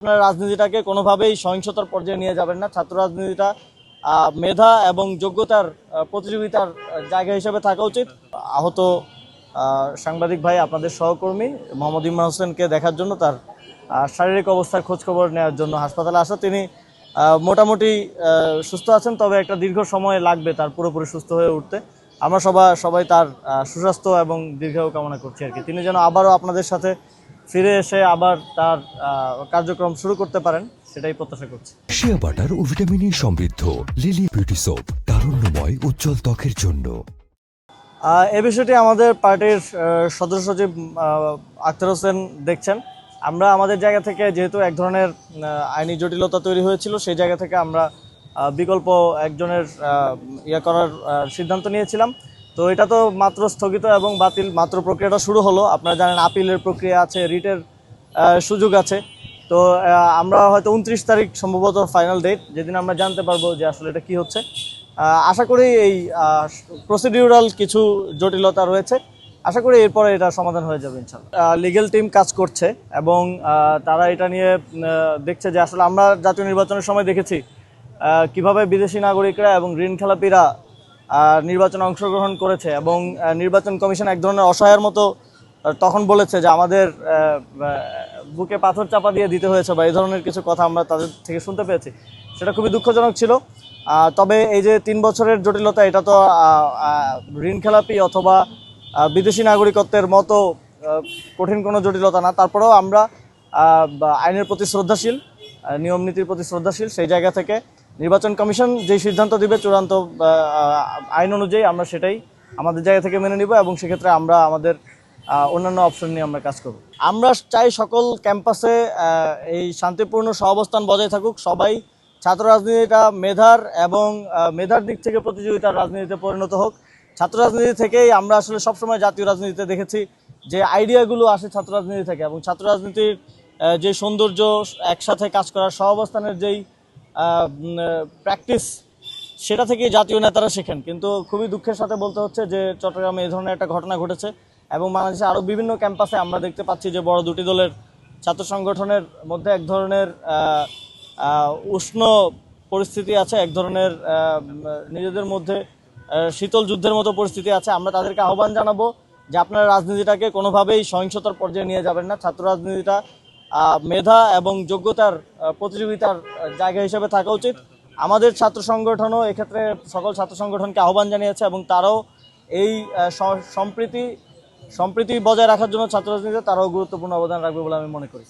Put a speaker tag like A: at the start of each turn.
A: আপনার রাজনীতিটাকে কোনোভাবেই সহিংসতার পর্যায়ে নিয়ে যাবেন না। ছাত্র রাজনীতিটা মেধা এবং যোগ্যতার প্রতিযোগিতার জায়গা হিসেবে থাকা উচিত। আহত সাংবাদিক ভাই আপনাদের সহকর্মী মোহাম্মদ ইমরান হোসেনকে দেখার জন্য, তার শারীরিক অবস্থার খোঁজখবর নেওয়ার জন্য হাসপাতালে আসা। তিনি মোটামুটি সুস্থ আছেন, তবে একটা দীর্ঘ সময় লাগবে তার পুরোপুরি সুস্থ হয়ে উঠতে। আমরা সবাই তার সুস্বাস্থ্য এবং দীর্ঘায়ু কামনা করছি আর কি। তিনি যেন আবারও আপনাদের সাথে ফিরে এসে আবার তার কার্যক্রম শুরু করতে পারেন, সেটাই প্রত্যাশা করছি।
B: শিয়া বাটার ও ভিটামিন ই সমৃদ্ধ লিলি বিউটি সোপ, তারুণ্যময় উজ্জ্বল ত্বকের জন্য।
A: এ বিষয়টি আমাদের পার্টির সদস্য সচিব আখতার হোসেন দেখছেন। আমরা আমাদের জায়গা থেকে, যেহেতু এক ধরনের আইনি জটিলতা তৈরি হয়েছিল, সেই জায়গা থেকে আমরা বিকল্প একজনের করার সিদ্ধান্ত নিয়েছিলাম। তো এটা তো মাত্র স্থগিত এবং বাতিল মাত্র প্রক্রিয়াটা শুরু হলো। আপনারা জানেন আপিলের প্রক্রিয়া আছে, রিটের সুযোগ আছে। তো আমরা হয়তো 29 তারিখ সম্ভবত ফাইনাল ডেট, যেদিন আমরা জানতে পারবো যে আসলে এটা কি হচ্ছে। আশা করি এই প্রসিডিউরাল কিছু জটিলতা রয়েছে, আশা করি এরপরে এটা সমাধান হয়ে যাবে ইনশাআল্লাহ। লিগ্যাল টিম কাজ করছে এবং তারা এটা নিয়ে দেখছে যে আসলে আমরা জাতীয় নির্বাচনের সময় দেখেছি কিভাবে বিদেশি নাগরিকরা এবং ঋণ খেলাপিরা নির্বাচনে অংশগ্রহণ করেছে, এবং নির্বাচন কমিশন এক ধরনের অসহায়ের মতো তখন বলেছে যে আমাদের বুকে পাথর চাপা দিয়ে দিতে হয়েছে, বা এই ধরনের কিছু কথা আমরা তাদের থেকে শুনতে পেয়েছি। সেটা খুবই দুঃখজনক ছিল। তবে এই যে 3 বছরের জটিলতা, এটা তো ঋণ খেলাপি অথবা বিদেশি নাগরিকত্বের মতো কঠিন কোনো জটিলতা না। তারপরেও আমরা আইনের প্রতি শ্রদ্ধাশীল, নিয়ম নীতির প্রতি শ্রদ্ধাশীল। সেই জায়গা থেকে নির্বাচন কমিশন যে সিদ্ধান্ত দিবে চূড়ান্ত আইন অনুযায়ী, আমরা সেটাই আমাদের জায়গা থেকে মেনে নিব, এবং সেক্ষেত্রে আমরা আমাদের অন্যান্য অপশন নিয়ে আমরা কাজ করব। আমরা চাই সকল ক্যাম্পাসে এই শান্তিপূর্ণ সহাবস্থান বজায় থাকুক। সবাই ছাত্র রাজনীতিটা মেধার দিক থেকে প্রতিযোগিতার রাজনীতিতে পরিণত হোক। ছাত্র রাজনীতি থেকেই আমরা আসলে সবসময় জাতীয় রাজনীতিতে দেখেছি যে আইডিয়াগুলো আসে ছাত্র রাজনীতি থেকে, এবং ছাত্র রাজনীতির যে সৌন্দর্য, একসাথে কাজ করার সহাবস্থানের যেই প্র্যাকটিস, সেটা থেকেই জাতীয় নেতারা শেখেন। কিন্তু খুবই দুঃখের সাথে বলতে হচ্ছে যে চট্টগ্রামে এই ধরনের একটা ঘটনা ঘটেছে, এবং বাংলাদেশে আরও বিভিন্ন ক্যাম্পাসে আমরা দেখতে পাচ্ছি যে বড় দুটি দলের ছাত্র সংগঠনের মধ্যে এক ধরনের উষ্ণ পরিস্থিতি আছে, এক ধরনের নিজেদের মধ্যে শীতল যুদ্ধের মতো পরিস্থিতি আছে। আমরা তাদেরকে আহ্বান জানাবো যে আপনারা রাজনীতিটাকে কোনোভাবেই সহিংসতার পর্যায়ে নিয়ে যাবেন না। ছাত্র রাজনীতিটা মেধা এবং যোগ্যতার প্রতিযোগিতার জায়গা হিসেবে থাকা উচিত। আমাদের ছাত্র সংগঠনও এক্ষেত্রে সকল ছাত্র সংগঠনকে আহ্বান জানিয়েছে, এবং তারাও এই সম্প্রীতি বজায় রাখার জন্য ছাত্র রাজনীতিতে তারাও গুরুত্বপূর্ণ অবদান রাখবে বলে আমি মনে করি।